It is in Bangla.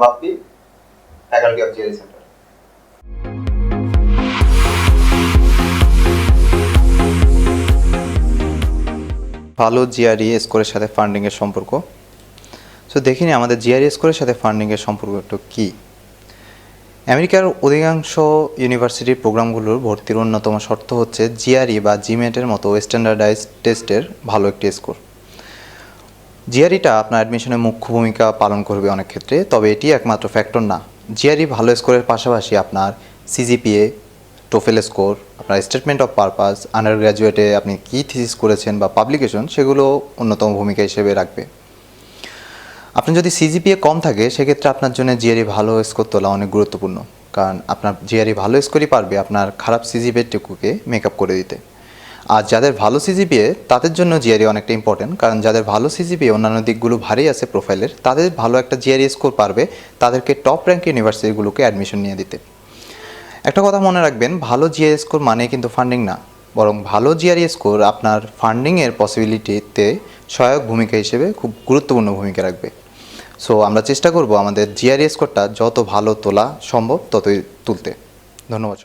Bappi, faculty of GRE centre. ভালো জিআরই স্কোরের সাথে ফান্ডিংয়ের সম্পর্ক। সো দেখিনি আমাদের জিআরই স্কোরের সাথে ফান্ডিংয়ের সম্পর্কটা কী। আমেরিকার অধিকাংশ ইউনিভার্সিটির প্রোগ্রামগুলোর ভর্তির অন্যতম শর্ত হচ্ছে জিআরই বা জিমেটের মতো স্ট্যান্ডার্ডাইজড টেস্টের ভালো একটি স্কোর। জিআরইটা আপনার অ্যাডমিশনে মুখ্য ভূমিকা পালন করবে অনেক ক্ষেত্রে, তবে এটি একমাত্র ফ্যাক্টর না। জিআরই ভালো স্কোরের পাশাপাশি আপনার সিজিপিএ, টোফেল স্কোর, আপনার স্টেটমেন্ট অফ পারপাস, আন্ডার গ্র্যাজুয়েটে আপনি কী থিসিস করেছেন বা পাবলিকেশন, সেগুলো অন্যতম ভূমিকা হিসেবে রাখবে। আপনার যদি সিজিপিএ কম থাকে সেক্ষেত্রে আপনার জন্য জিআরই ভালো স্কোর তোলা অনেক গুরুত্বপূর্ণ, কারণ আপনার জিআরই ভালো স্কোরই পারবে আপনার খারাপ সিজিপিএটুকুকে মেক আপ করে দিতে। আর যাদের ভালো সিজিপিএ তাদের জন্য জিআরই অনেকটা ইম্পর্টেন্ট, কারণ যাদের ভালো সিজিপিএ অন্যান্য দিকগুলো ভারী আছে প্রোফাইলের, তাদের ভালো একটা জিআরই স্কোর পারবে তাদেরকে টপ র্যাঙ্ক ইউনিভার্সিটিগুলোকে অ্যাডমিশন নিয়ে দিতে। একটা কথা মনে রাখবেন, ভালো জিআরই স্কোর মানে কিন্তু ফান্ডিং না, বরং ভালো জিআরই স্কোর আপনার ফান্ডিংয়ের পসিবিলিটিতে সহায়ক ভূমিকা হিসেবে খুব গুরুত্বপূর্ণ ভূমিকা রাখবে। সো আমরা চেষ্টা করব আমাদের জিআরই স্কোরটা যত ভালো তোলা সম্ভব ততই তুলতে। ধন্যবাদ।